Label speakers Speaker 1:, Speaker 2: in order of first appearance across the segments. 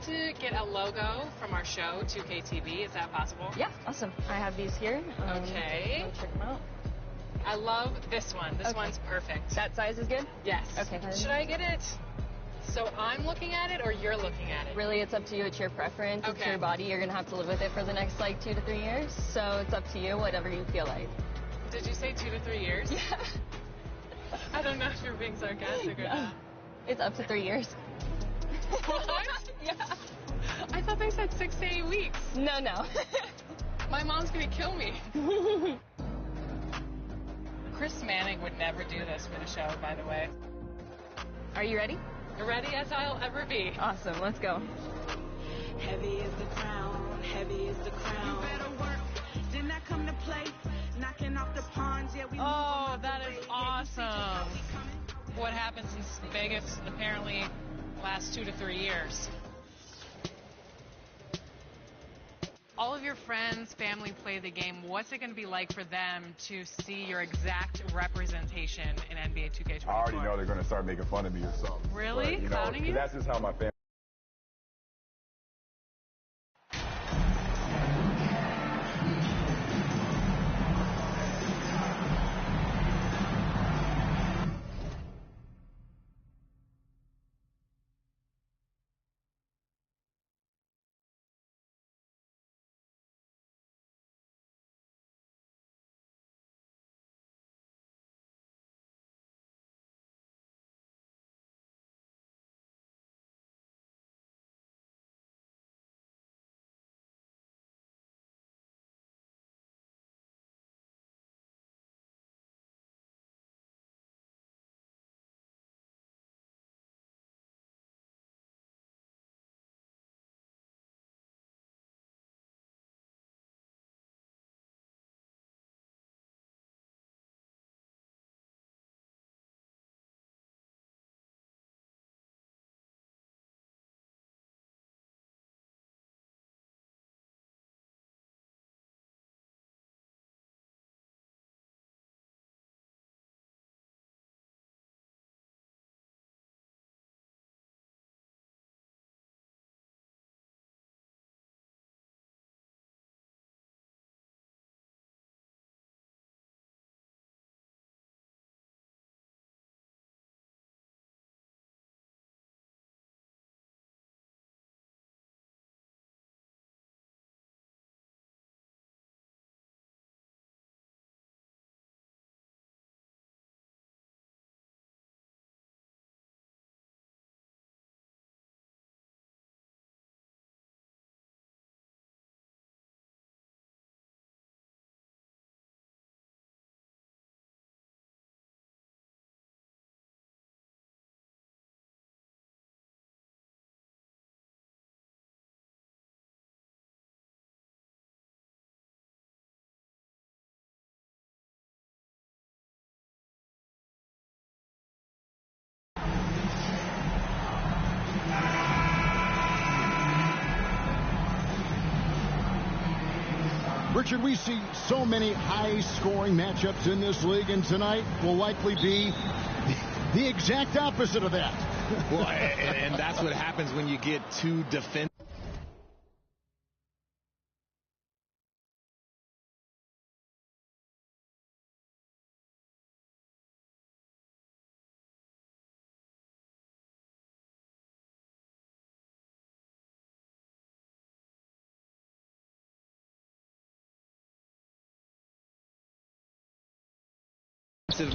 Speaker 1: to get a logo from our show, 2K TV. Is that possible?
Speaker 2: Yeah, awesome. I have these here.
Speaker 1: Okay.
Speaker 2: Check them out.
Speaker 1: I love this one. This one's perfect.
Speaker 2: That size is good?
Speaker 1: Yes.
Speaker 2: Okay.
Speaker 1: Should I get it so I'm looking at it or you're looking at it?
Speaker 2: Really, it's up to you. It's your preference.
Speaker 1: Okay.
Speaker 2: It's your body. You're going to have to live with it for the next, 2 to 3 years. So it's up to you, whatever you feel like.
Speaker 1: Did you say 2 to 3 years?
Speaker 2: Yeah.
Speaker 1: I don't know if you're being sarcastic or not.
Speaker 2: It's up to 3 years.
Speaker 1: What?
Speaker 2: Yeah.
Speaker 1: I thought they said 6 to 8 weeks.
Speaker 2: No.
Speaker 1: My mom's going to kill me. Chris Manning would never do this for the show, by the way.
Speaker 2: Are you ready?
Speaker 1: Ready as I'll ever be.
Speaker 2: Awesome. Let's go.
Speaker 3: Heavy is the crown, heavy is the crown. You better work. Didn't I come to play? Knocking off the pawns, yeah, we
Speaker 1: Oh, that is awesome. What happens in Vegas apparently lasts 2 to 3 years. All of your friends, family play the game. What's it going to be like for them to see your exact representation in NBA 2K24?
Speaker 4: I already know they're going to start making fun of me or something.
Speaker 1: Really?
Speaker 4: But,
Speaker 1: Clowning you?
Speaker 4: That's just how my family.
Speaker 5: Richard, we see so many high-scoring matchups in this league, and tonight will likely be the exact opposite of that.
Speaker 6: Well, and that's what happens when you get two defensive.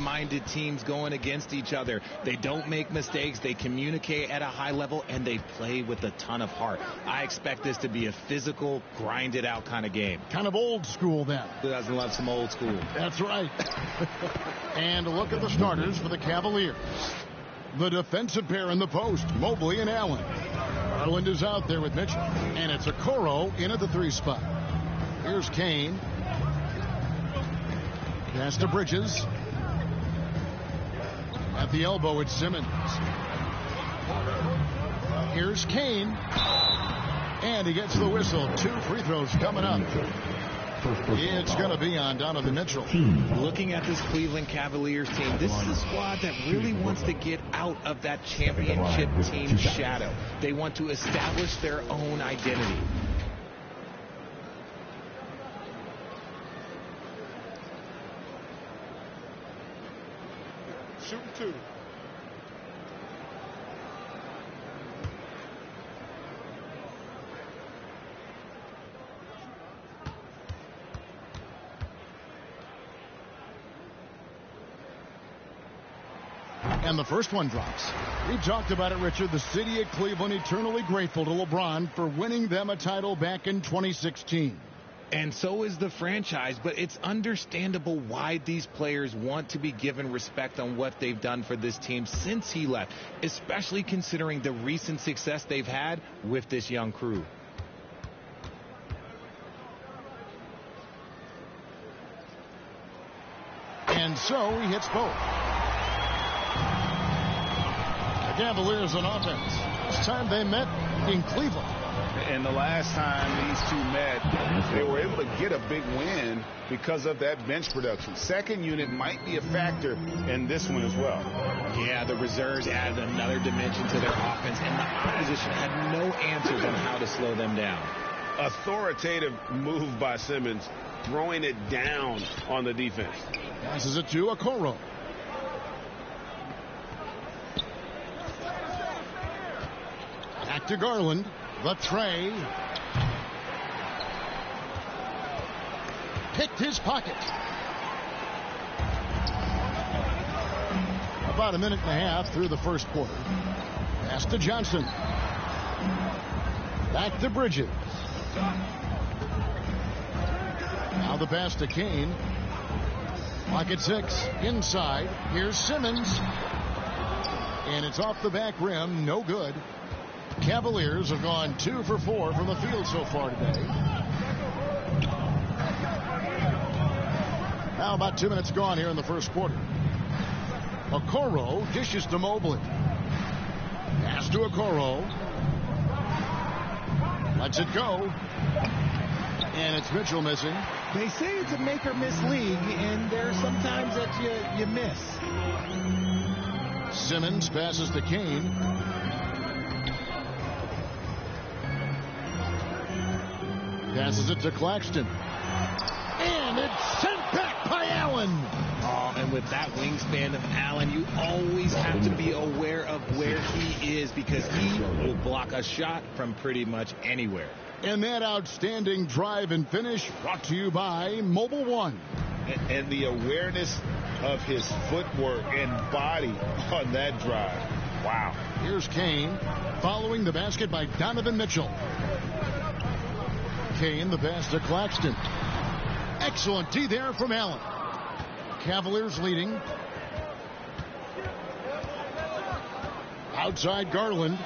Speaker 6: Minded teams going against each other. They don't make mistakes. They communicate at a high level, and they play with a ton of heart. I expect this to be a physical, grinded out kind of game.
Speaker 5: Kind of old school then.
Speaker 6: Who doesn't love some old school?
Speaker 5: That's right. And look at the starters for the Cavaliers. The defensive pair in the post, Mobley and Allen. Garland is out there with Mitchell, and it's Okoro in at the 3 spot. Here's Kane. Pass to Bridges. At the elbow, it's Simmons. Here's Kane. And he gets the whistle. 2 free throws coming up. It's going to be on Donovan Mitchell.
Speaker 6: Looking at this Cleveland Cavaliers team, this is a squad that really wants to get out of that championship team shadow. They want to establish their own identity.
Speaker 4: Shooting two.
Speaker 5: And the first one drops. We talked about it, Richard. The city of Cleveland eternally grateful to LeBron for winning them a title back in 2016.
Speaker 6: And so is the franchise, but it's understandable why these players want to be given respect on what they've done for this team since he left, especially considering the recent success they've had with this young crew.
Speaker 5: And so he hits both. The Cavaliers on offense. This time they met in Cleveland.
Speaker 4: And the last time these two met, they were able to get a big win because of that bench production. Second unit might be a factor in this one as well.
Speaker 6: Yeah, the reserves added another dimension to their offense, and the opposition had no answers on how to slow them down.
Speaker 4: Authoritative move by Simmons, throwing it down on the defense.
Speaker 5: Passes it to Okoro. Back to Garland. The tray. Picked his pocket. About a minute and a half through the first quarter. Pass to Johnson. Back to Bridges. Now the pass to Kane. Clock at 6. Inside. Here's Simmons. And it's off the back rim. No good. Cavaliers have gone 2 for 4 from the field so far today. Now about 2 minutes gone here in the first quarter. Okoro dishes to Mobley. Pass to Okoro. Lets it go. And it's Mitchell missing.
Speaker 6: They say it's a make or miss league, and there are some times that you miss.
Speaker 5: Simmons passes to Kane. Passes it to Claxton. And it's sent back by Allen.
Speaker 6: Oh, and with that wingspan of Allen, you always have to be aware of where he is because he will block a shot from pretty much anywhere.
Speaker 5: And that outstanding drive and finish brought to you by Mobile One.
Speaker 4: And the awareness of his footwork and body on that drive. Wow.
Speaker 5: Here's Kane following the basket by Donovan Mitchell. Kane, the pass to Claxton. Excellent D there from Allen. Cavaliers leading. Outside Garland.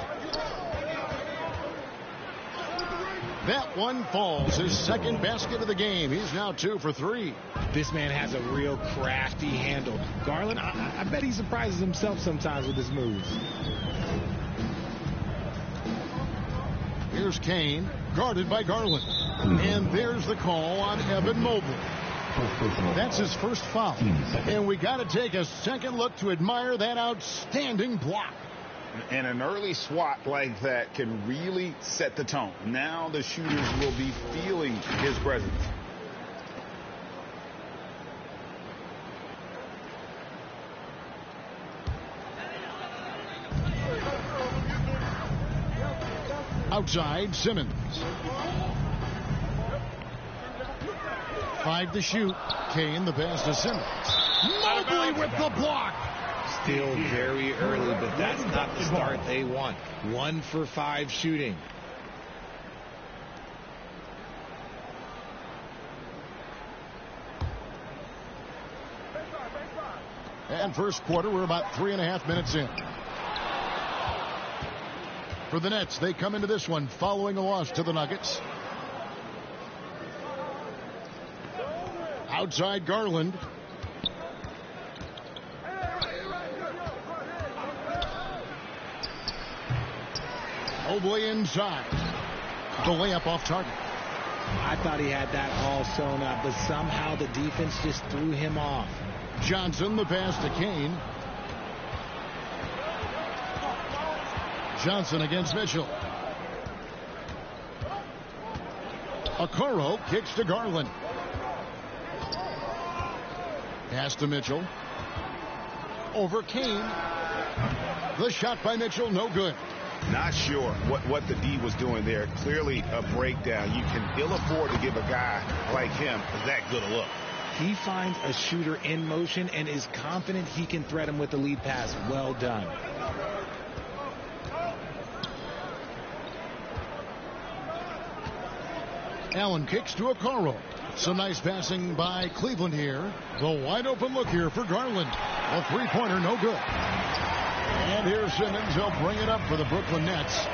Speaker 5: That one falls. His second basket of the game. He's now 2 for 3.
Speaker 6: This man has a real crafty handle. Garland, I bet he surprises himself sometimes with his moves.
Speaker 5: Here's Kane, guarded by Garland. And there's the call on Evan Mobley. That's his first foul. And we got to take a second look to admire that outstanding block.
Speaker 4: And an early swat like that can really set the tone. Now the shooters will be feeling his presence.
Speaker 5: Outside, Simmons. 5 to shoot. Kane, the pass to Simmons. Mobley with the block.
Speaker 6: Still very early, but that's not the start they want. 1 for 5 shooting.
Speaker 5: And first quarter, we're about 3.5 minutes in. For the Nets, they come into this one following a loss to the Nuggets. Outside Garland. Mobley inside. The layup off target.
Speaker 6: I thought he had that all sewn up, but somehow the defense just threw him off.
Speaker 5: Johnson, the pass to Kane. Johnson against Mitchell. Okoro kicks to Garland. Pass to Mitchell. Over Kane. The shot by Mitchell, no good.
Speaker 4: Not sure what the D was doing there. Clearly a breakdown. You can ill afford to give a guy like him that good a look.
Speaker 6: He finds a shooter in motion and is confident he can threat him with the lead pass. Well done.
Speaker 5: Allen kicks to Okoro. Some nice passing by Cleveland here. The wide open look here for Garland. A three-pointer, no good. And here's Simmons. He'll bring it up for the Brooklyn Nets.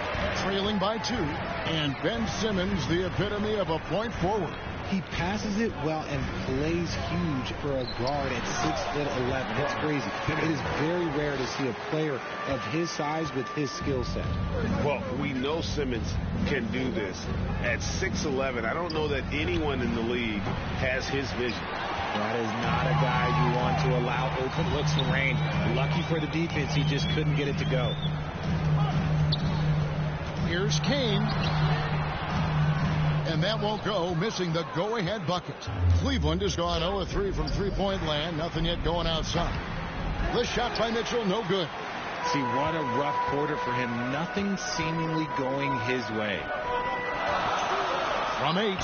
Speaker 5: Trailing by 2. And Ben Simmons, the epitome of a point forward.
Speaker 6: He passes it well and plays huge for a guard at 6'11". It's crazy. It is very rare to see a player of his size with his skill set.
Speaker 4: Well, we know Simmons can do this. At 6'11", I don't know that anyone in the league has his vision.
Speaker 6: That is not a guy you want to allow open looks and rain. Lucky for the defense, he just couldn't get it to go.
Speaker 5: Here's Kane. And that won't go, missing the go-ahead bucket. Cleveland has gone 0-3 from three-point land. Nothing yet going outside. The shot by Mitchell, no good.
Speaker 6: See, what a rough quarter for him. Nothing seemingly going his way.
Speaker 5: From 8,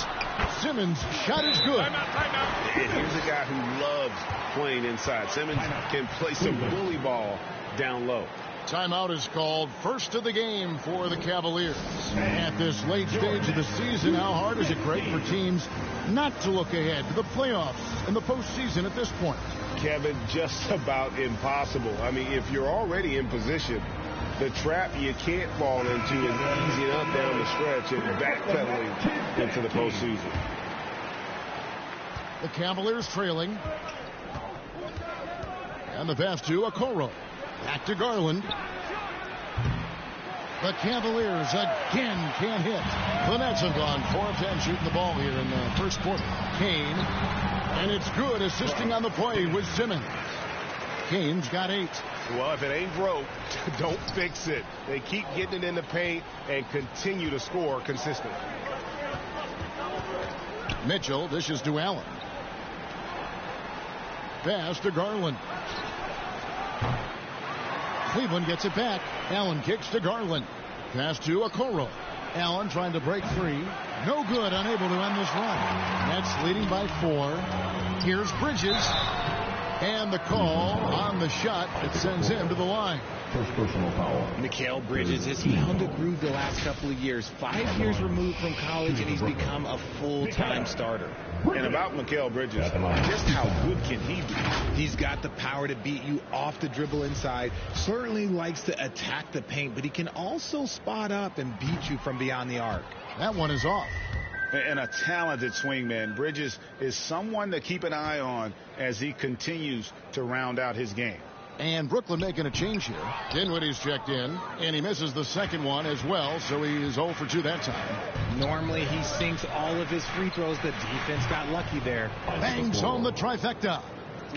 Speaker 5: Simmons' shot is good.
Speaker 4: And here's a guy who loves playing inside. Simmons can play some bully ball down low.
Speaker 5: Timeout is called. First of the game for the Cavaliers. At this late stage of the season, how hard is it, Greg, for teams not to look ahead to the playoffs and the postseason at this point?
Speaker 4: Kevin, just about impossible. I mean, if you're already in position, the trap you can't fall into is easing up down the stretch and backpedaling into the postseason.
Speaker 5: The Cavaliers trailing. And the pass to Okoro. Back to Garland. The Cavaliers again can't hit. The Nets have gone 4 of 10 shooting the ball here in the first quarter. Kane. And it's good, assisting on the play with Simmons. Kane's got 8.
Speaker 4: Well, if it ain't broke, don't fix it. They keep getting it in the paint and continue to score consistently.
Speaker 5: Mitchell dishes to Allen. Pass to Garland. Cleveland gets it back. Allen kicks to Garland. Pass to Okoro. Allen trying to break free. No good, unable to end this run. Nets leading by 4. Here's Bridges. And the call on the shot that sends him to the line.
Speaker 7: First personal foul.
Speaker 6: Mikal Bridges has found a groove the last couple of years. 5 years removed from college, and he's become a full-time starter.
Speaker 4: And about Mikal Bridges, just how good can he be?
Speaker 6: He's got the power to beat you off the dribble inside. Certainly likes to attack the paint, but he can also spot up and beat you from beyond the arc.
Speaker 5: That one is off.
Speaker 4: And a talented swingman. Bridges is someone to keep an eye on as he continues to round out his game.
Speaker 5: And Brooklyn making a change here. Dinwiddie's checked in, and he misses the second one as well, so he is 0 for 2 that time.
Speaker 6: Normally he sinks all of his free throws. The defense got lucky there.
Speaker 5: Bangs home the trifecta.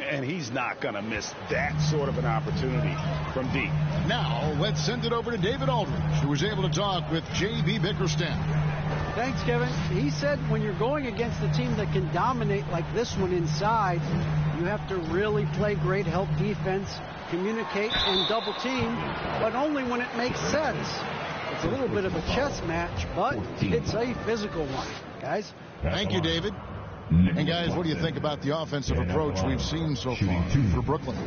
Speaker 4: And he's not going to miss that sort of an opportunity from deep.
Speaker 5: Now let's send it over to David Aldridge, who was able to talk with J.B. Bickerstaff.
Speaker 8: Thanks, Kevin. He said when you're going against a team that can dominate like this one inside, you have to really play great help defense, communicate, and double team, but only when it makes sense. It's a little bit of a chess match, but it's a physical one, guys.
Speaker 5: Thank you, David. And guys, what do you think about the offensive approach we've seen so far for Brooklyn?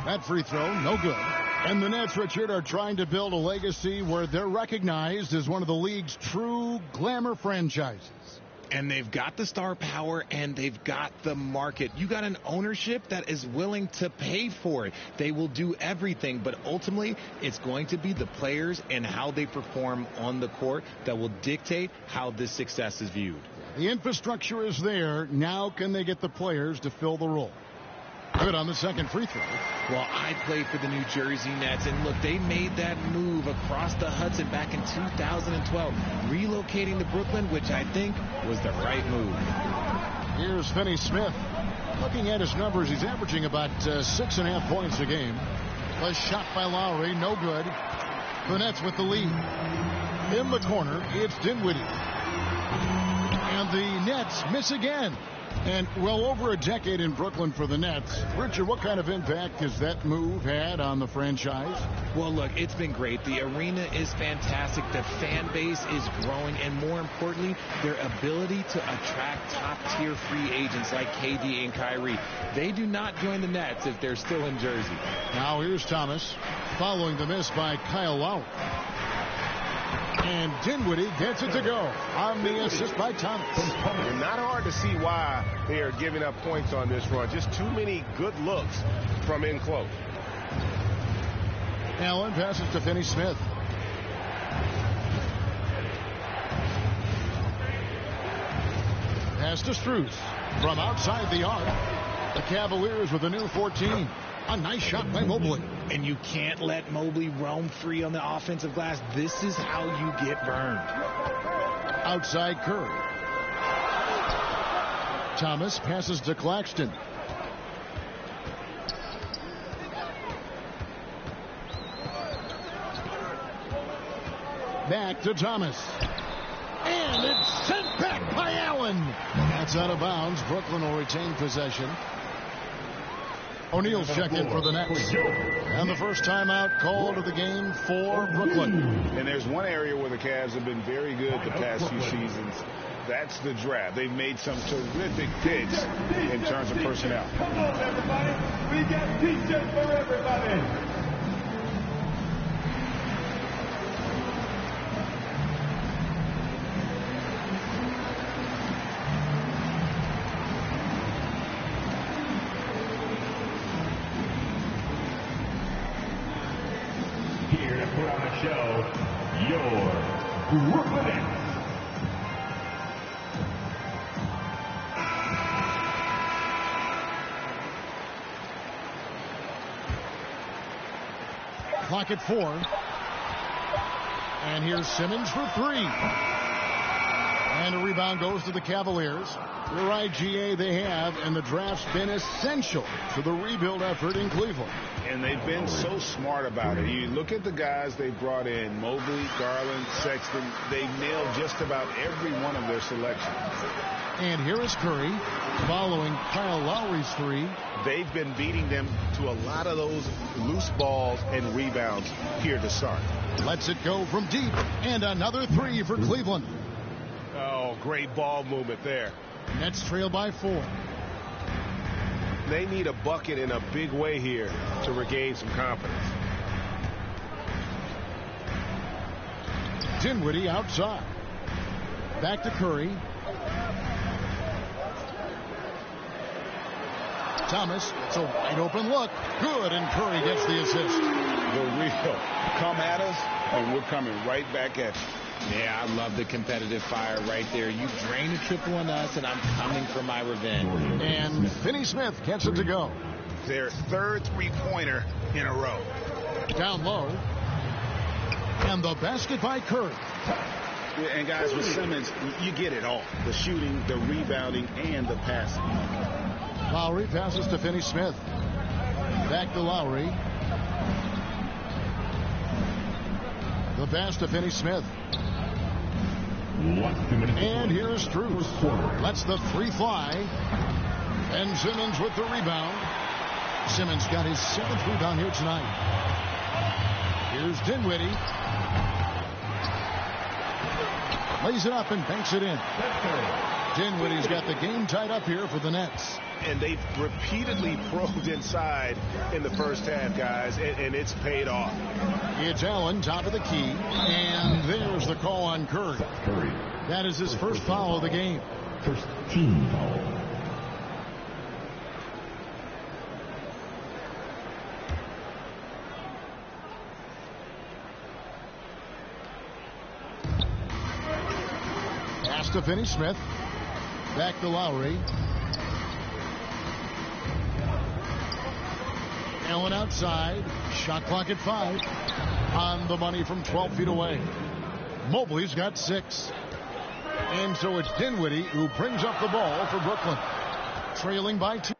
Speaker 5: That free throw, no good. And the Nets, Richard, are trying to build a legacy where they're recognized as one of the league's true glamour franchises.
Speaker 6: And they've got the star power and they've got the market. You got an ownership that is willing to pay for it. They will do everything, but ultimately it's going to be the players and how they perform on the court that will dictate how this success is viewed.
Speaker 5: The infrastructure is there. Now can they get the players to fill the role? Good on the second free throw.
Speaker 6: Well, I played for the New Jersey Nets, and look, they made that move across the Hudson back in 2012, relocating to Brooklyn, which I think was the right move.
Speaker 5: Here's Finney Smith. Looking at his numbers, he's averaging about 6.5 points a game. A shot by Lowry, no good. The Nets with the lead. In the corner, it's Dinwiddie. And the Nets miss again. And well over a decade in Brooklyn for the Nets. Richard, what kind of impact has that move had on the franchise?
Speaker 6: Well, look, it's been great. The arena is fantastic. The fan base is growing. And more importantly, their ability to attract top-tier free agents like KD and Kyrie. They do not join the Nets if they're still in Jersey.
Speaker 5: Now here's Thomas following the miss by Kyle Lowry. And Dinwiddie gets it to go on the assist by Thomas.
Speaker 4: Not hard to see why they are giving up points on this run. Just too many good looks from in close.
Speaker 5: Allen passes to Finney Smith. Pass to Strus from outside the arc. The Cavaliers with a new 14. A nice shot by Mobley.
Speaker 6: And you can't let Mobley roam free on the offensive glass. This is how you get burned.
Speaker 5: Outside Curry. Thomas passes to Claxton. Back to Thomas. And it's sent back by Allen. That's out of bounds. Brooklyn will retain possession. O'Neal's checked in for the Nets. And the first timeout called of the game for Brooklyn.
Speaker 4: And there's one area where the Cavs have been very good the past few seasons. That's the draft. They've made some terrific picks in terms of personnel.
Speaker 7: Come on, everybody. We got t-shirts for everybody.
Speaker 5: Clock at 4. And here's Simmons for 3. And a rebound goes to the Cavaliers. You're right, GA, they have, and the draft's been essential to the rebuild effort in Cleveland.
Speaker 4: And they've been so smart about it. You look at the guys they brought in, Mobley, Garland, Sexton. They nailed just about every one of their selections.
Speaker 5: And here is Curry following Kyle Lowry's 3.
Speaker 4: They've been beating them to a lot of those loose balls and rebounds here to start.
Speaker 5: Lets it go from deep, and another 3 for Cleveland.
Speaker 4: Oh, great ball movement there.
Speaker 5: Nets trail by 4.
Speaker 4: They need a bucket in a big way here to regain some confidence.
Speaker 5: Dinwiddie outside. Back to Curry. Thomas, it's a wide open look. Good, and Curry gets the assist.
Speaker 4: The real come at us, and we're coming right back at you.
Speaker 6: Yeah, I love the competitive fire right there. You drain a triple on us, and I'm coming for my revenge.
Speaker 5: And Finney Smith gets it to go.
Speaker 4: Their third three-pointer in a row.
Speaker 5: Down low. And the basket by Curry.
Speaker 4: And guys, with Simmons, you get it all. The shooting, the rebounding, and the passing.
Speaker 5: Lowry passes to Finney Smith. Back to Lowry. The pass to Finney Smith. And here's Strus. Lets the 3 fly. And Simmons with the rebound. Simmons got his 7th rebound here tonight. Here's Dinwiddie. Lays it up and banks it in. Dinwiddie's got the game tied up here for the Nets.
Speaker 4: And they've repeatedly probed inside in the first half, guys, and it's paid off.
Speaker 5: It's Allen, top of the key, and there's the call on Curry. That is his first foul of the game.
Speaker 7: First team foul.
Speaker 5: Pass to Finney Smith. Back to Lowry. Allen outside. Shot clock at 5. On the money from 12 feet away. Mobley's got 6. And so it's Dinwiddie who brings up the ball for Brooklyn. Trailing by 2.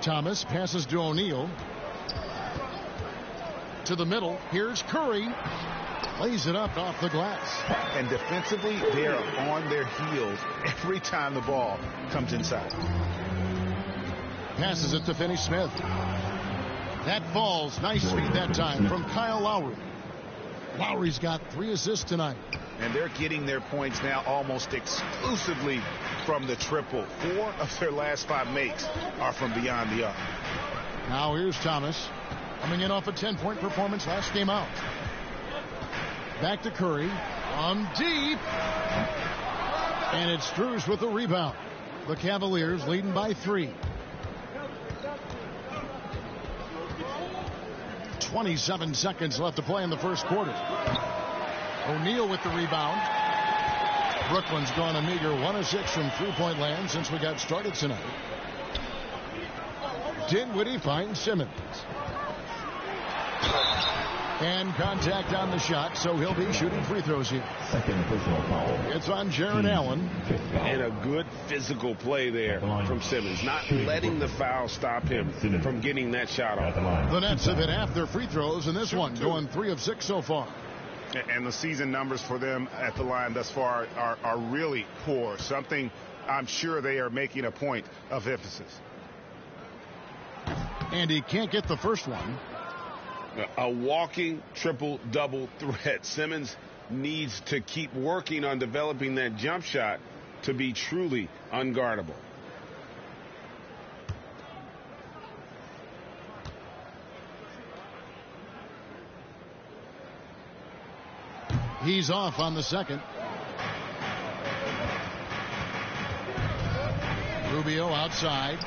Speaker 5: Thomas passes to O'Neal. To the middle. Here's Curry. Lays it up off the glass.
Speaker 4: And defensively, they are on their heels every time the ball comes inside.
Speaker 5: Passes it to Finney-Smith. That falls. Nice speed that time from Kyle Lowry. Lowry's got 3 assists tonight.
Speaker 4: And they're getting their points now almost exclusively from the triple. 4 of their last 5 makes are from beyond the arc.
Speaker 5: Now here's Thomas. Coming in off a 10-point performance last game out. Back to Curry. On deep. And it's Strus with the rebound. The Cavaliers leading by 3. 27 seconds left to play in the first quarter. O'Neal with the rebound. Brooklyn's gone a meager 1 of 6 from three-point land since we got started tonight. Dinwiddie finds Simmons. And contact on the shot, so he'll be shooting free throws here.
Speaker 9: Second personal foul.
Speaker 5: It's on Jaron Allen.
Speaker 4: And a good physical play there from Simmons, not letting the foul stop him from getting that shot off.
Speaker 5: The Nets have hit half their free throws in this one, going 3 of 6 so far.
Speaker 4: And the season numbers for them at the line thus far are really poor. Something I'm sure they are making a point of emphasis.
Speaker 5: And he can't get the first one.
Speaker 4: A walking triple-double threat. Simmons needs to keep working on developing that jump shot to be truly unguardable.
Speaker 5: He's off on the second. Rubio outside.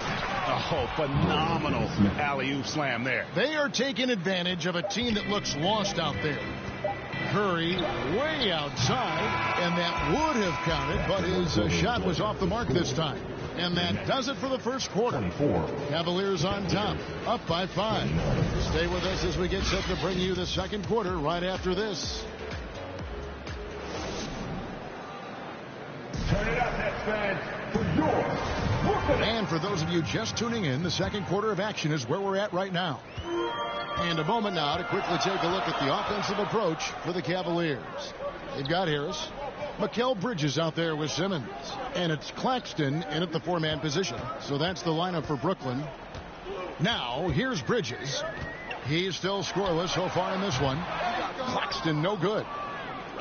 Speaker 4: Oh, phenomenal alley-oop slam there.
Speaker 5: They are taking advantage of a team that looks lost out there. Curry way outside, and that would have counted, but his shot was off the mark this time. And that does it for the first quarter.
Speaker 9: 24.
Speaker 5: Cavaliers on top, up by 5. Stay with us as we get set to bring you the second quarter right after this.
Speaker 7: Turn it up, Nets fans, for your Brooklyn.
Speaker 5: And for those of you just tuning in, the second quarter of action is where we're at right now. And a moment now to quickly take a look at the offensive approach for the Cavaliers. They've got Harris. Mikal Bridges out there with Simmons. And it's Claxton in at the 4-man position. So that's the lineup for Brooklyn. Now, here's Bridges. He's still scoreless so far in this one. Claxton no good.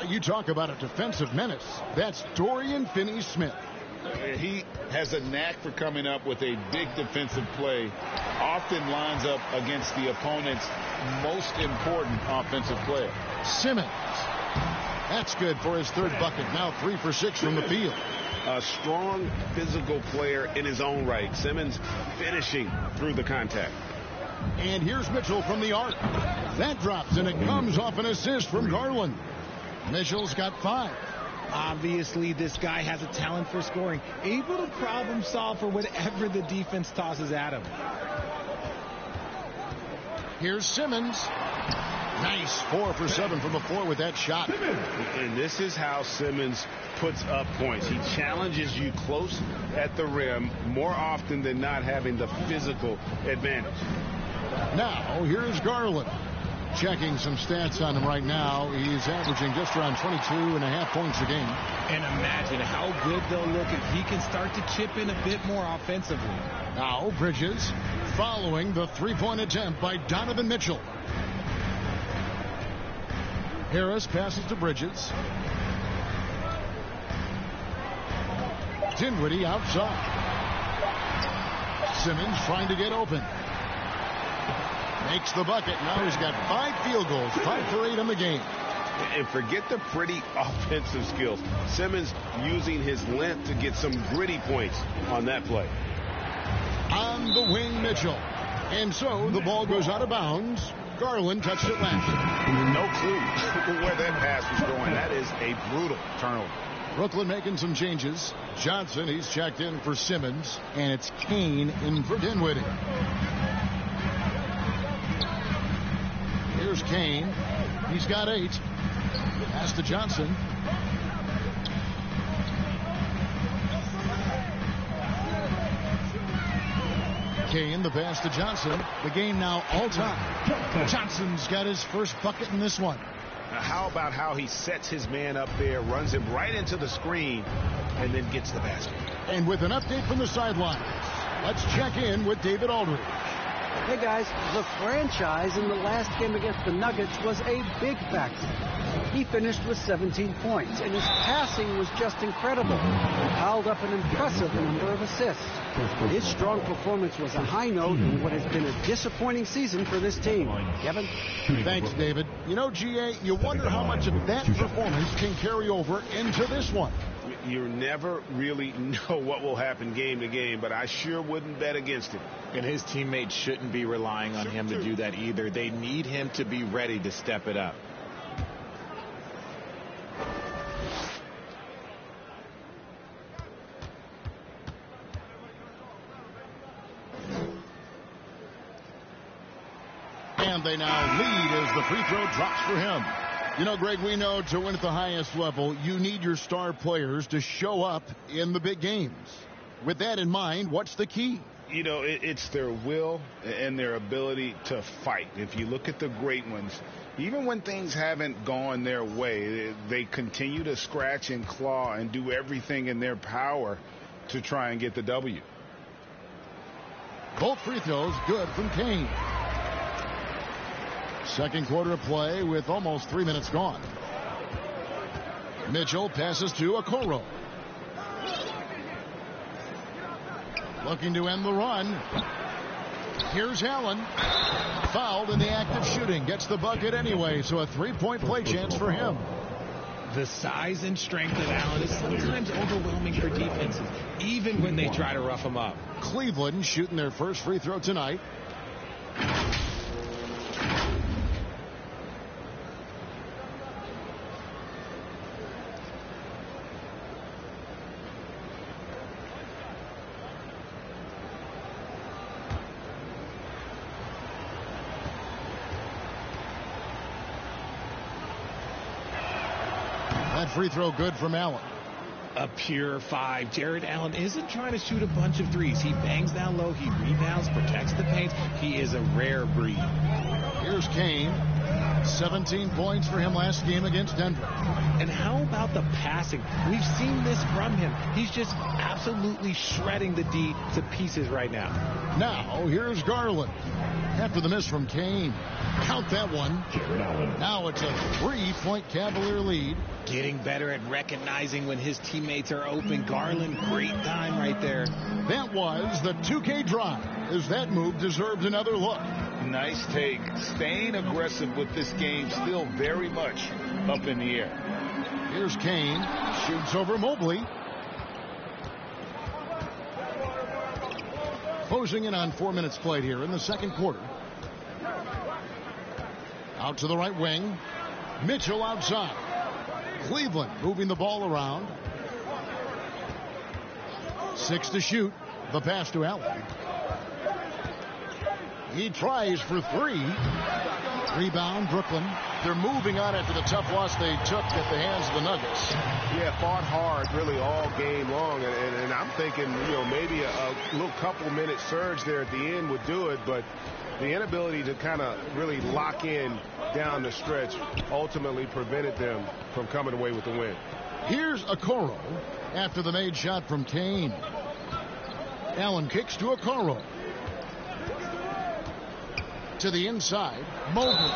Speaker 5: You talk about a defensive menace. That's Dorian Finney-Smith.
Speaker 4: He has a knack for coming up with a big defensive play. Often lines up against the opponent's most important offensive player.
Speaker 5: Simmons. That's good for his third bucket. Now 3 for 6 from the field.
Speaker 4: A strong physical player in his own right. Simmons finishing through the contact.
Speaker 5: And here's Mitchell from the arc. That drops, and it comes off an assist from Garland. Mitchell's got 5.
Speaker 6: Obviously, this guy has a talent for scoring, able to problem solve for whatever the defense tosses at him.
Speaker 5: Here's Simmons. Nice 4 for 7 from the floor with that shot.
Speaker 4: And this is how Simmons puts up points. He challenges you close at the rim more often than not, having the physical advantage.
Speaker 5: Now, here's Garland. Checking some stats on him right now. He's averaging just around 22.5 points a game.
Speaker 6: And imagine how good they'll look if he can start to chip in a bit more offensively.
Speaker 5: Now Bridges following the 3-point attempt by Donovan Mitchell. Harris passes to Bridges. Dinwiddie outside. Simmons trying to get open. Makes the bucket. Now he's got 5 field goals, 5 for 8 in the game.
Speaker 4: And forget the pretty offensive skills. Simmons using his length to get some gritty points on that play.
Speaker 5: On the wing, Mitchell. And so the ball goes out of bounds. Garland touched it last.
Speaker 4: No clue where that pass was going. That is a brutal turnover.
Speaker 5: Brooklyn making some changes. Johnson, he's checked in for Simmons. And it's Kane in for Dinwiddie. Here's Kane. He's got 8. Pass to Johnson. Kane, the pass to Johnson. The game now all time. Johnson's got his first bucket in this one.
Speaker 4: Now, how about how he sets his man up there, runs him right into the screen, and then gets the basket.
Speaker 5: And with an update from the sideline, let's check in with David Aldridge.
Speaker 8: Hey guys, the franchise in the last game against the Nuggets was a big factor. He finished with 17 points, and his passing was just incredible. He piled up an impressive number of assists. His strong performance was a high note in what has been a disappointing season for this team. Kevin?
Speaker 5: Thanks, David. You know, GA, you wonder how much of that performance can carry over into this one.
Speaker 4: You never really know what will happen game to game, but I sure wouldn't bet against him.
Speaker 6: And his teammates shouldn't be relying on him to do that either. They need him to be ready to step it up.
Speaker 5: And they now lead as the free throw drops for him. You know, Greg, we know to win at the highest level, you need your star players to show up in the big games. With that in mind, what's the key?
Speaker 4: You know, it's their will and their ability to fight. If you look at the great ones, even when things haven't gone their way, they continue to scratch and claw and do everything in their power to try and get the W.
Speaker 5: Both free throws good from Kane. Second quarter of play with almost 3 minutes gone. Mitchell passes to Okoro. Looking to end the run. Here's Allen. Fouled in the act of shooting. Gets the bucket anyway, so a three-point play chance for him.
Speaker 6: The size and strength of Allen is sometimes overwhelming for defenses, even when they try to rough him up.
Speaker 5: Cleveland shooting their first free throw tonight. That free throw good from Allen.
Speaker 6: A pure 5. Jared Allen isn't trying to shoot a bunch of threes. He bangs down low. He rebounds, protects the paint. He is a rare breed.
Speaker 5: Here's Kane. 17 points for him last game against Denver.
Speaker 6: And how about the passing? We've seen this from him. He's just absolutely shredding the D to pieces right now.
Speaker 5: Now, here's Garland. After the miss from Kane. Count that one. Now it's a 3-point Cavalier lead.
Speaker 6: Getting better at recognizing when his teammates are open. Garland, great time right there.
Speaker 5: That was the 2K drive, as that move deserved another look.
Speaker 4: Nice take. Staying aggressive with this game, still very much up in the air.
Speaker 5: Here's Kane. Shoots over Mobley. Closing in on 4 minutes played here in the second quarter. Out to the right wing. Mitchell outside. Cleveland moving the ball around. 6 to shoot. The pass to Allen. He tries for 3. Rebound, Brooklyn. They're moving on after the tough loss they took at the hands of the Nuggets.
Speaker 4: Yeah, fought hard really all game long. And I'm thinking, you know, maybe a little couple-minute surge there at the end would do it. But the inability to kind of really lock in down the stretch ultimately prevented them from coming away with the win.
Speaker 5: Here's Okoro after the made shot from Kane. Allen kicks to Okoro. To the inside, Mobley.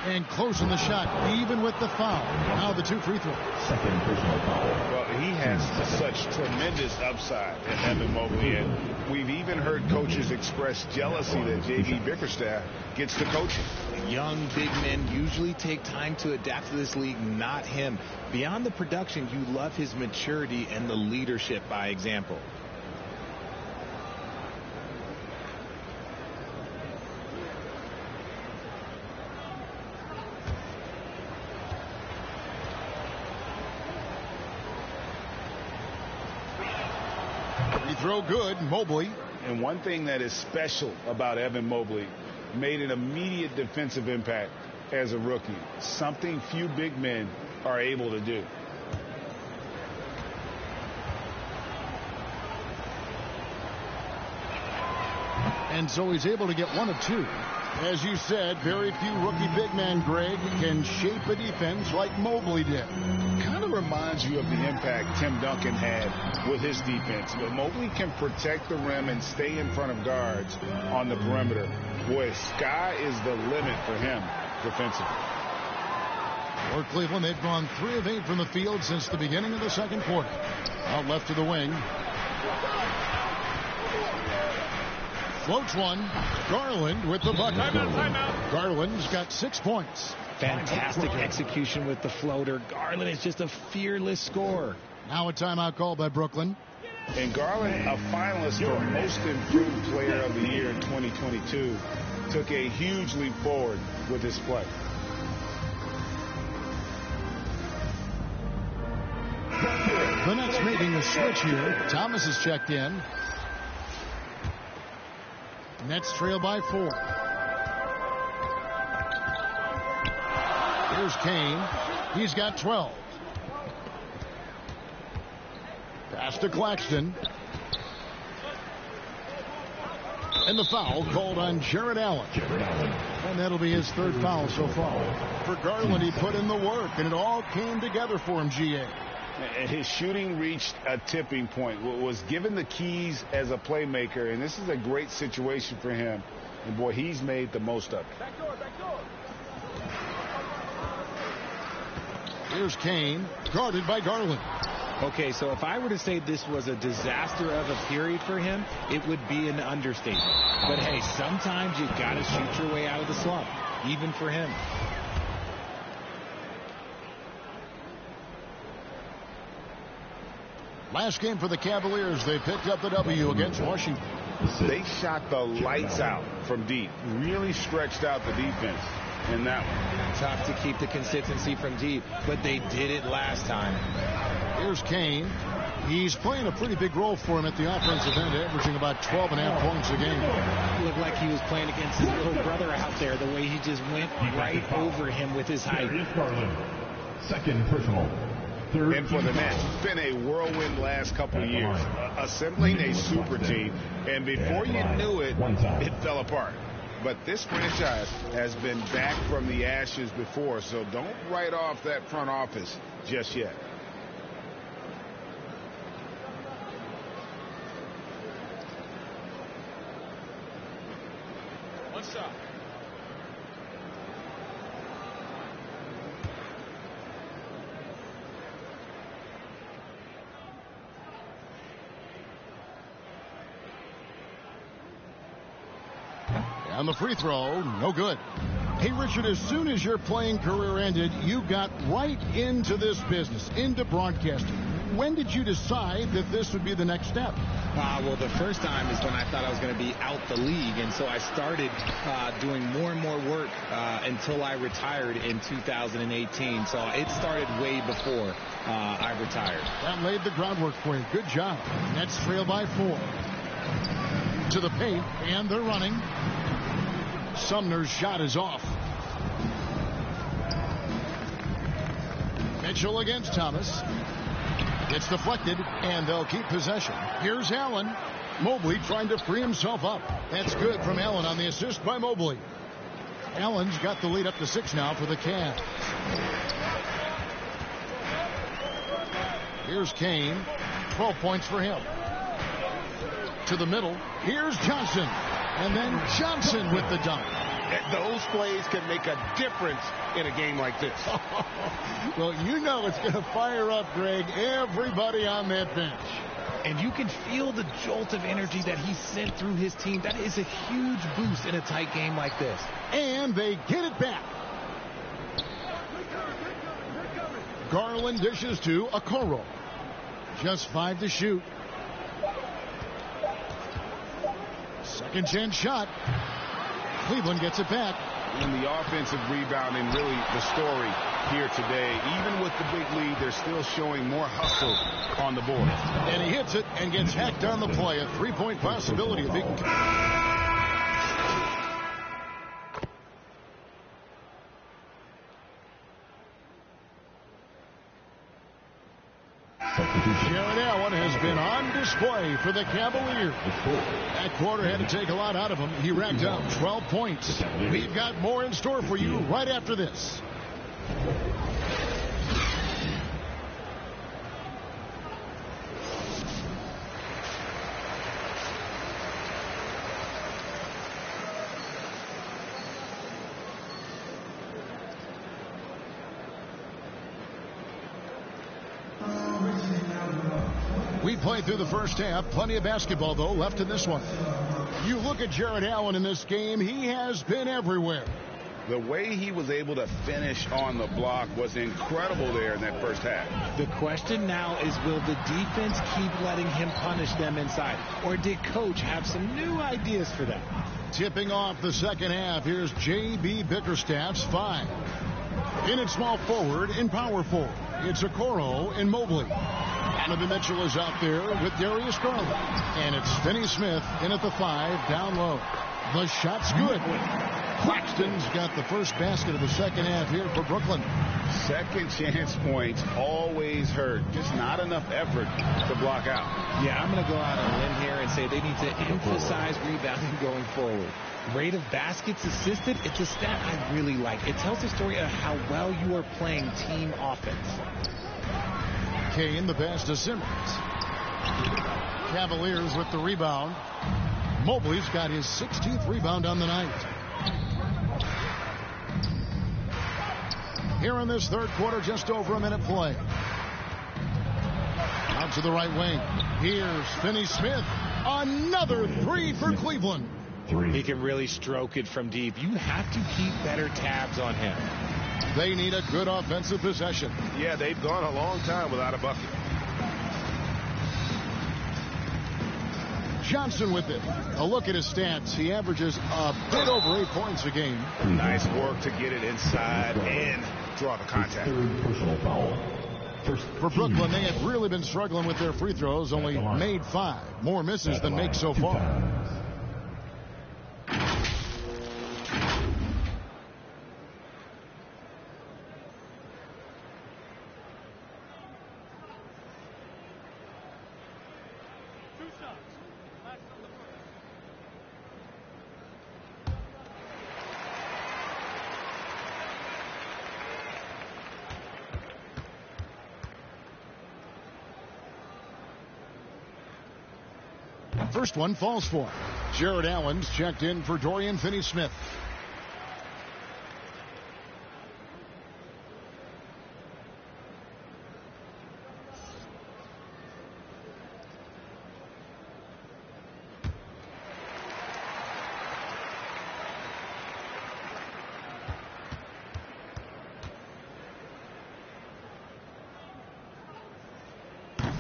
Speaker 5: And closing the shot, even with the foul. Now the 2 free throws.
Speaker 7: Second personal foul.
Speaker 4: Well, he has such tremendous upside at Evan Mobley, and we've even heard coaches express jealousy that J.B. Bickerstaff gets to coaching.
Speaker 6: Young big men usually take time to adapt to this league, not him. Beyond the production, you love his maturity and the leadership by example.
Speaker 5: Throw good, Mobley.
Speaker 4: And one thing that is special about Evan Mobley, made an immediate defensive impact as a rookie. Something few big men are able to do.
Speaker 5: And so he's able to get one of two. As you said, very few rookie big men, Greg, can shape a defense like Mobley did.
Speaker 9: Kind of reminds you of the impact Tim Duncan had with his defense. But Mobley can protect the rim and stay in front of guards on the perimeter. Boy, sky is the limit for him defensively.
Speaker 5: For Cleveland, they've gone 3 of 8 from the field since the beginning of the second quarter. Out left to the wing. Floats one. Garland with the bucket.
Speaker 7: Timeout.
Speaker 5: Garland's got 6 points.
Speaker 6: Fantastic execution with the floater. Garland is just a fearless scorer.
Speaker 5: Now a timeout called by Brooklyn.
Speaker 9: And Garland, a finalist for Most Improved Player of the Year in 2022, took a huge leap forward with his play.
Speaker 5: The Nets making a switch here. Thomas is checked in. Nets trail by 4. Here's Kane. He's got 12. Pass to Claxton. And the foul called on Jared Allen. And that'll be his 3rd foul so far. For Garland, he put in the work, and it all came together for him, GA.
Speaker 9: His shooting reached a tipping point, was given the keys as a playmaker, and this is a great situation for him. And, boy, he's made the most of it.
Speaker 5: Here's Kane, guarded by Garland.
Speaker 6: Okay, so if I were to say this was a disaster of a period for him, it would be an understatement. But, hey, sometimes you've got to shoot your way out of the slump, even for him.
Speaker 5: Last game for the Cavaliers, they picked up the W against Washington.
Speaker 9: They shot the lights out from deep, really stretched out the defense in that one.
Speaker 6: Tough to keep the consistency from deep, but they did it last time.
Speaker 5: Here's Kane. He's playing a pretty big role for him at the offensive end, averaging about 12.5 points a game.
Speaker 6: It looked like he was playing against his little brother out there, the way he just went right over him with his height.
Speaker 7: Second personal.
Speaker 9: And for the Nets, it's been a whirlwind last couple of years, assembling a super team, and before you knew it, it fell apart. But this franchise has been back from the ashes before, so don't write off that front office just yet.
Speaker 7: One shot.
Speaker 5: On the free throw, no good. Hey, Richard, as soon as your playing career ended, you got right into this business, into broadcasting. When did you decide that this would be the next step?
Speaker 6: Well, the first time is when I thought I was going to be out the league, and so I started doing more and more work until I retired in 2018. So it started way before I retired.
Speaker 5: That laid the groundwork for you. Good job. Nets trail by 4. To the paint, and they're running. Sumner's shot is off. Mitchell against Thomas. It's deflected, and they'll keep possession. Here's Allen. Mobley trying to free himself up. That's good from Allen on the assist by Mobley. Allen's got the lead up to 6 now for the Cavs. Here's Kane. 12 points for him. To the middle. Here's Johnson. And then Johnson with the dunk.
Speaker 4: Those plays can make a difference in a game like this.
Speaker 5: Well, you know it's going to fire up, Greg, everybody on that bench.
Speaker 6: And you can feel the jolt of energy that he sent through his team. That is a huge boost in a tight game like this.
Speaker 5: And they get it back. Garland dishes to Okoro. Just 5 to shoot. Second chance shot. Cleveland gets it back.
Speaker 9: And the offensive rebounding, really the story here today. Even with the big lead, they're still showing more hustle on the board.
Speaker 5: And he hits it and gets hacked on the play. A 3-point possibility if he can. Jared Allen has been on display for the Cavaliers. That quarter had to take a lot out of him. He racked up 12 points. We've got more in store for you right after this. We played through the first half. Plenty of basketball, though, left in this one. You look at Jared Allen in this game, he has been everywhere.
Speaker 9: The way he was able to finish on the block was incredible there in that first half.
Speaker 6: The question now is, will the defense keep letting him punish them inside? Or did Coach have some new ideas for them?
Speaker 5: Tipping off the second half, here's J.B. Bickerstaff's 5. In at small forward, in power forward, it's Okoro and Mobley. Donovan Mitchell is out there with Darius Garland. And it's Finney Smith in at the 5, down low. The shot's good. Claxton's got the first basket of the second half here for Brooklyn.
Speaker 9: Second chance points always hurt. Just not enough effort to block out.
Speaker 6: Yeah, I'm going to go out on a limb here and say they need to emphasize rebounding going forward. Rate of baskets assisted, it's a stat I really like. It tells the story of how well you are playing team offense.
Speaker 5: Kane, the pass to Simmons. Cavaliers with the rebound. Mobley's got his 16th rebound on the night. Here in this third quarter, just over a minute play. Out to the right wing. Here's Finney Smith. Another 3 for Cleveland.
Speaker 6: He can really stroke it from deep. You have to keep better tabs on him.
Speaker 5: They need a good offensive possession.
Speaker 4: Yeah, they've gone a long time without a bucket.
Speaker 5: Johnson with it. A look at his stats. He averages a bit over 8 points a game.
Speaker 9: Nice work to get it inside and draw the contact.
Speaker 10: Personal foul.
Speaker 5: For Brooklyn, they have really been struggling with their free throws. Only made 5. More misses than makes so far. First one falls for him. Jared Allen's checked in for Dorian Finney-Smith.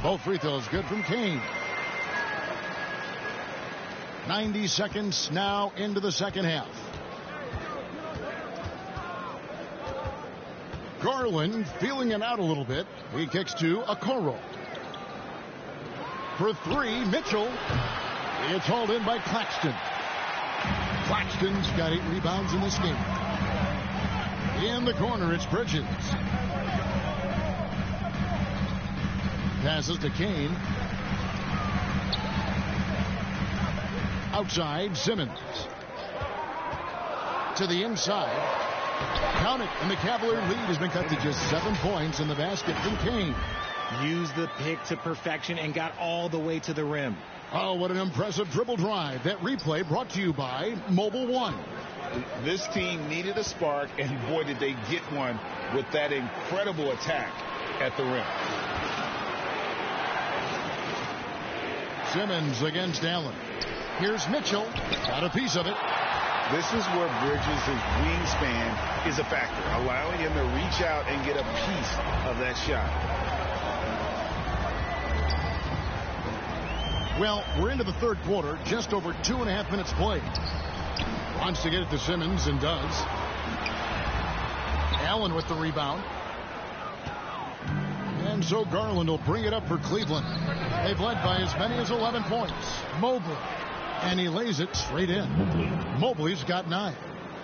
Speaker 5: Both free throws good from Kane. 90 seconds now into the second half. Garland feeling it out a little bit. He kicks to Okoro. For 3, Mitchell. It's hauled in by Claxton. Claxton's got 8 rebounds in this game. In the corner, it's Bridges. Passes to Kane. Outside, Simmons. To the inside. Count it, and the Cavalier lead has been cut to just 7 points in the basket from Kane.
Speaker 6: Used the pick to perfection and got all the way to the rim.
Speaker 5: Oh, what an impressive dribble drive. That replay brought to you by Mobile One.
Speaker 9: This team needed a spark, and boy, did they get one with that incredible attack at the rim.
Speaker 5: Simmons against Allen. Here's Mitchell. Got a piece of it.
Speaker 9: This is where Bridges' wingspan is a factor, allowing him to reach out and get a piece of that shot.
Speaker 5: Well, we're into the third quarter, just over 2.5 minutes played. Wants to get it to Simmons and does. Allen with the rebound. And so Garland will bring it up for Cleveland. They've led by as many as 11 points. Mobley. And he lays it straight in. Mobley's got 9.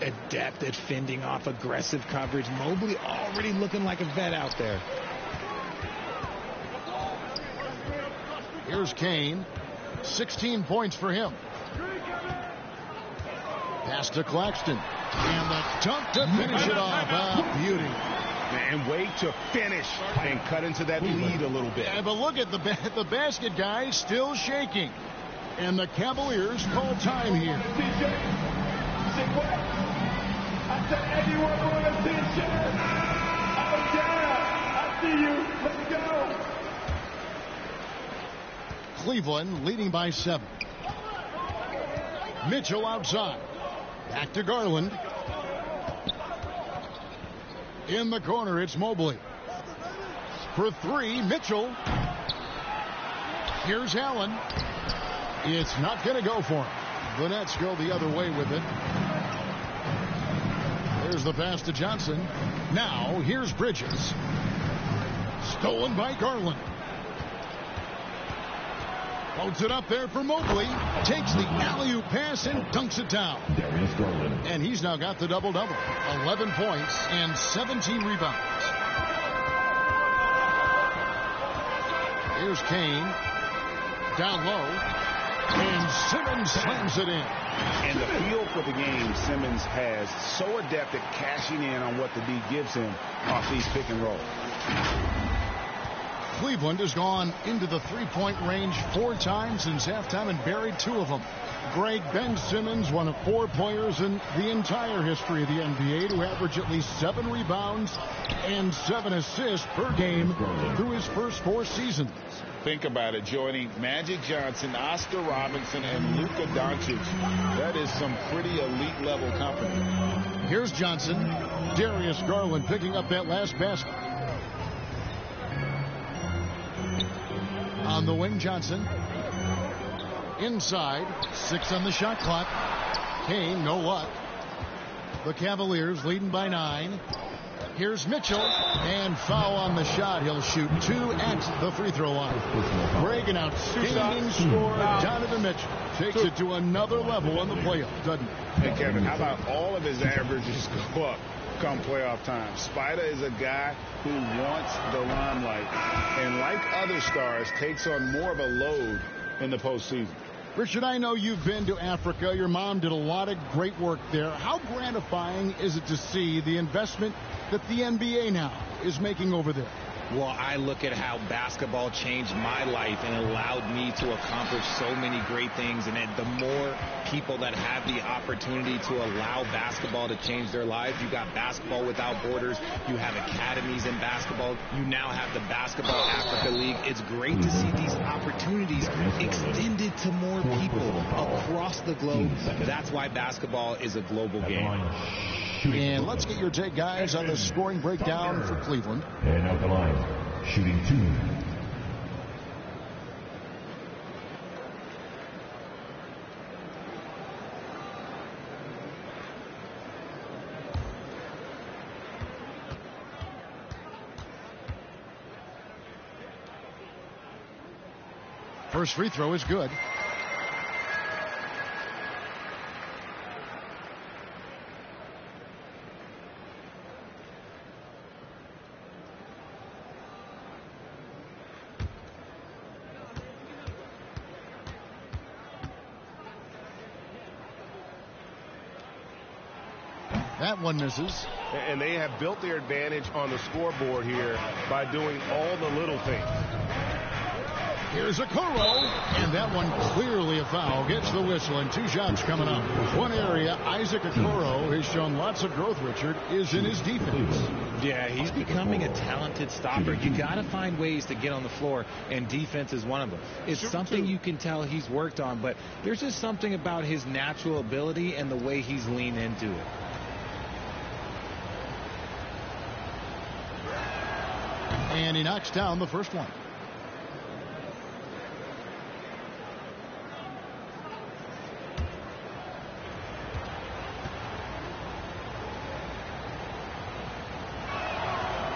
Speaker 6: Adept at fending off aggressive coverage. Mobley already looking like a vet out there.
Speaker 5: Here's Kane. 16 points for him. Pass to Claxton. And the dunk to finish it off. Ah, beauty.
Speaker 9: And wait to finish and cut into that lead a little bit.
Speaker 5: Yeah, but look at the basket, guys, still shaking. And the Cavaliers call time here.
Speaker 7: I said, anyone want a t-shirt? Oh, yeah. I see you. Let's go.
Speaker 5: Cleveland leading by 7. Mitchell outside. Back to Garland. In the corner, it's Mobley. For 3, Mitchell. Here's Allen. It's not going to go for him. The Nets go the other way with it. There's the pass to Johnson. Now, here's Bridges. Stolen by Garland. Loads it up there for Mobley. Takes the alley-oop pass and dunks it down. And he's now got the double-double. 11 points and 17 rebounds. Here's Kane. Down low. And Simmons slams it in.
Speaker 9: And the feel for the game Simmons has, so adept at cashing in on what the D gives him off these pick and roll.
Speaker 5: Cleveland has gone into the three-point range 4 times since halftime and buried 2 of them. Greg Ben Simmons, one of 4 players in the entire history of the NBA to average at least 7 rebounds and 7 assists per game through his first 4 seasons.
Speaker 9: Think about it, joining Magic Johnson, Oscar Robinson, and Luka Doncic. That is some pretty elite level company.
Speaker 5: Here's Johnson. Darius Garland picking up that last basket. On the wing, Johnson. Inside, 6 on the shot clock. Kane, no luck. The Cavaliers leading by 9. Here's Mitchell, and foul on the shot. He'll shoot 2 at the free throw line. Greg, an outstanding score. Donovan Mitchell takes it to another level in the playoffs, doesn't he?
Speaker 9: Hey, Kevin, how about all of his averages go up come playoff time? Spider is a guy who wants the limelight, and like other stars, takes on more of a load in the postseason.
Speaker 5: Richard, I know you've been to Africa. Your mom did a lot of great work there. How gratifying is it to see the investment that the NBA now is making over there?
Speaker 6: Well, I look at how basketball changed my life and allowed me to accomplish so many great things. And the more people that have the opportunity to allow basketball to change their lives, you got Basketball Without Borders, you have academies in basketball, you now have the Basketball Africa League. It's great to see these opportunities extended to more people across the globe. That's why basketball is a global game.
Speaker 5: And let's get your take, guys, on the scoring breakdown for Cleveland.
Speaker 10: And at the line, shooting 2.
Speaker 5: First free throw is good. That one misses.
Speaker 4: And they have built their advantage on the scoreboard here by doing all the little things.
Speaker 5: Here's Okoro, and that one clearly a foul. Gets the whistle, and 2 shots coming up. One area Isaac Okoro has shown lots of growth, Richard, is in his defense.
Speaker 6: Yeah, he's becoming a talented stopper. You got to find ways to get on the floor, and defense is one of them. It's something you can tell he's worked on, but there's just something about his natural ability and the way he's leaned into it.
Speaker 5: And he knocks down the first one.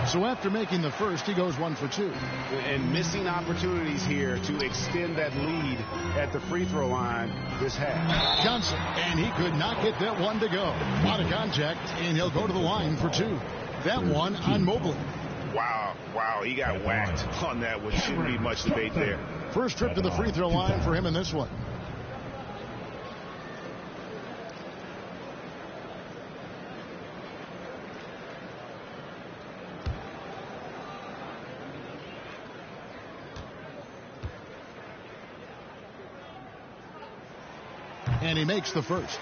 Speaker 5: So after making the first, he goes 1 for 2.
Speaker 9: And missing opportunities here to extend that lead at the free throw line this half.
Speaker 5: Johnson, and he could not get that one to go. A lot of contact, and he'll go to the line for 2. That one on Mobley.
Speaker 9: Wow, he got whacked on that one. Shouldn't be much debate there.
Speaker 5: First trip to the free throw line for him in this one. And he makes the first.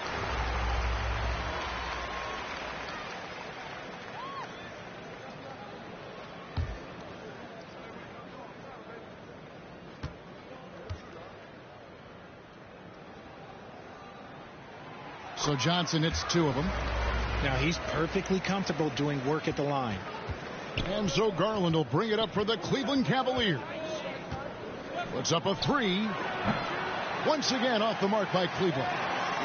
Speaker 5: So Johnson hits 2 of them.
Speaker 6: Now he's perfectly comfortable doing work at the line.
Speaker 5: And so Garland will bring it up for the Cleveland Cavaliers. Puts up a 3. Once again off the mark by Cleveland.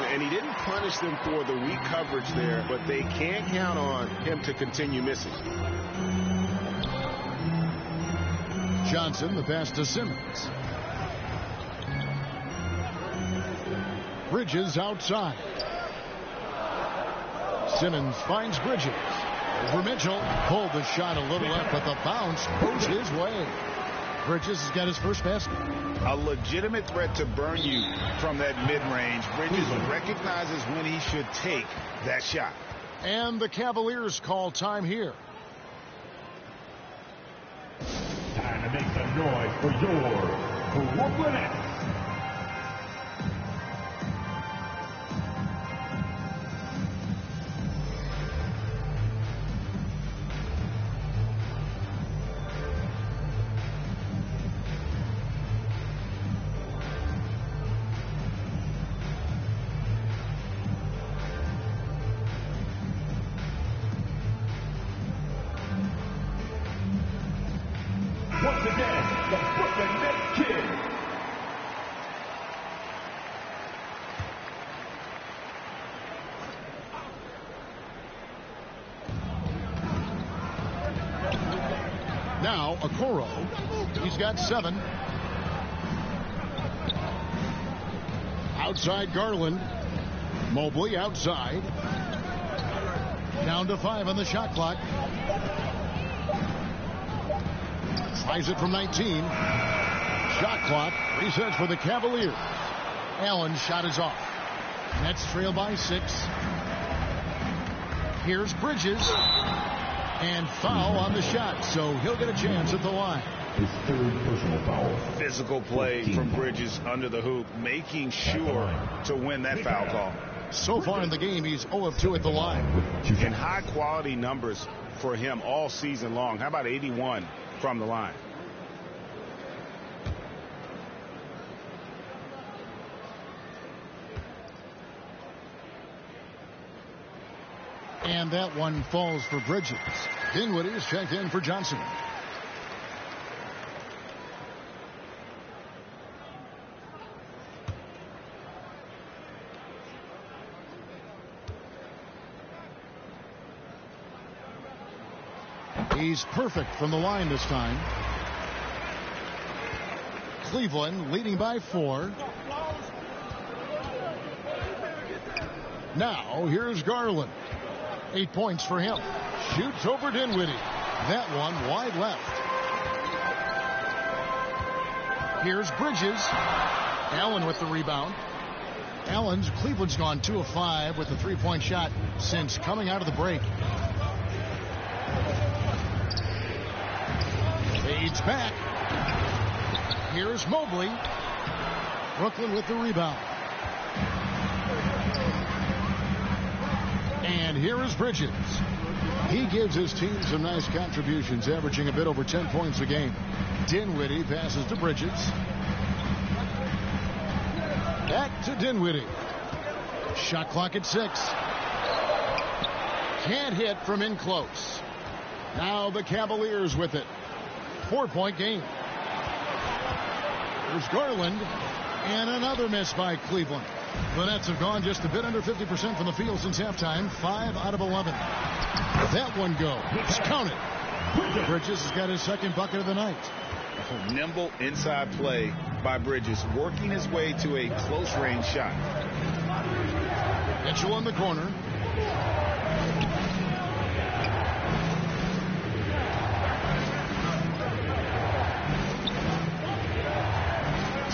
Speaker 4: And he didn't punish them for the weak coverage there, but they can't count on him to continue missing.
Speaker 5: Johnson, the pass to Simmons. Bridges outside. Simmons finds Bridges. Over Mitchell. Pulled the shot a little up, but the bounce goes his way. Bridges has got his first basket.
Speaker 9: A legitimate threat to burn you from that mid-range. Bridges recognizes when he should take that shot.
Speaker 5: And the Cavaliers call time here.
Speaker 10: Time to make some noise for your Brooklyn Nets. Once again, the Brooklyn Nets Kid.
Speaker 5: Now, Okoro. He's got 7. Outside Garland. Mobley outside. Down to 5 on the shot clock. Tries it from 19. Shot clock resets for the Cavaliers. Allen's shot is off. Nets trail by 6. Here's Bridges. And foul on the shot, so he'll get a chance at the line.
Speaker 10: His 3rd personal foul.
Speaker 9: Physical play from Bridges under the hoop, making sure to win that foul call.
Speaker 5: So far in the game, he's 0 of 2 at the line.
Speaker 9: And high-quality numbers for him all season long. How about 81 from the line?
Speaker 5: And that one falls for Bridges. Dinwiddie is checked in for Johnson. He's perfect from the line this time. Cleveland leading by 4. Now here's Garland. 8 points for him. Shoots over Dinwiddie. That one wide left. Here's Bridges. Allen with the rebound. Cleveland's gone 2 of 5 with the 3-point shot since coming out of the break. Fades back. Here's Mobley. Brooklyn with the rebound. And here is Bridges. He gives his team some nice contributions, averaging a bit over 10 points a game. Dinwiddie passes to Bridges. Back to Dinwiddie. Shot clock at 6. Can't hit from in close. Now the Cavaliers with it. 4-point game. There's Garland. And another miss by Cleveland. The Nets have gone just a bit under 50% from the field since halftime. 5 out of 11. That one goes. It's counted. Bridges has got his 2nd bucket of the night.
Speaker 9: Nimble inside play by Bridges, working his way to a close-range shot.
Speaker 5: Mitchell in the corner.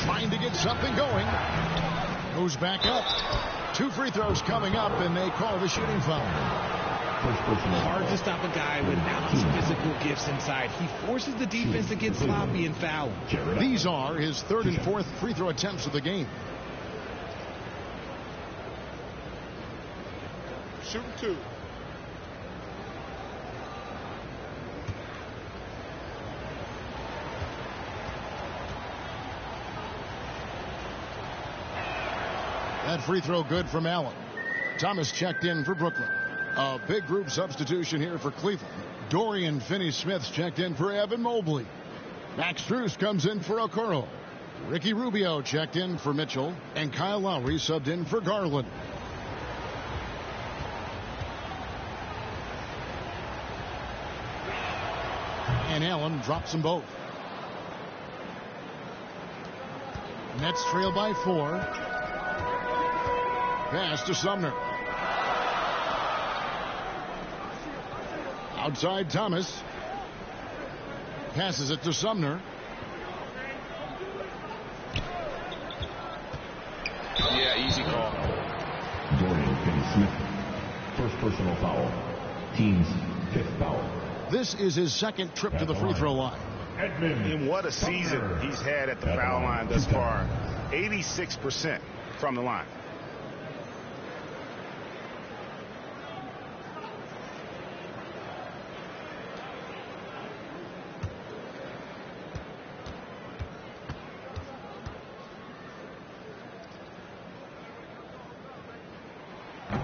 Speaker 5: trying to get something going. Goes back up. 2 free throws coming up, and they call the shooting foul.
Speaker 6: Hard to stop a guy without his physical gifts inside. He forces the defense to get sloppy and foul.
Speaker 5: These are his 3rd and 4th free throw attempts of the game.
Speaker 4: Shooting 2.
Speaker 5: That free throw good from Allen. Thomas checked in for Brooklyn. A big group substitution here for Cleveland. Dorian Finney-Smith's checked in for Evan Mobley. Max Strus comes in for Okoro. Ricky Rubio checked in for Mitchell. And Kyle Lowry subbed in for Garland. And Allen drops them both. Nets trail by 4. Pass to Sumner. Outside Thomas. Passes it to Sumner.
Speaker 9: Yeah, easy call.
Speaker 10: Dorian Finney-Smith. First personal foul. Team's 5th foul.
Speaker 5: This is his 2nd trip to the free throw line.
Speaker 4: And what a season he's had at the foul line thus far. 86% from the line.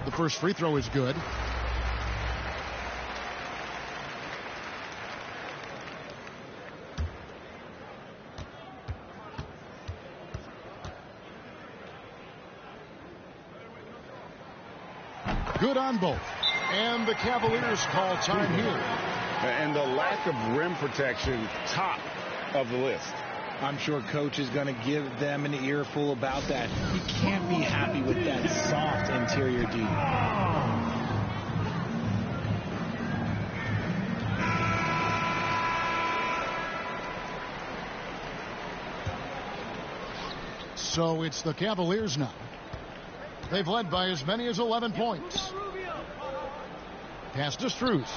Speaker 5: The first free throw is good. Good on both. And the Cavaliers call time here.
Speaker 4: And the lack of rim protection, top of the list.
Speaker 6: I'm sure coach is going to give them an earful about that. He can't be happy with that soft interior D.
Speaker 5: So it's the Cavaliers now. They've led by as many as 11 points. Pass to Strus.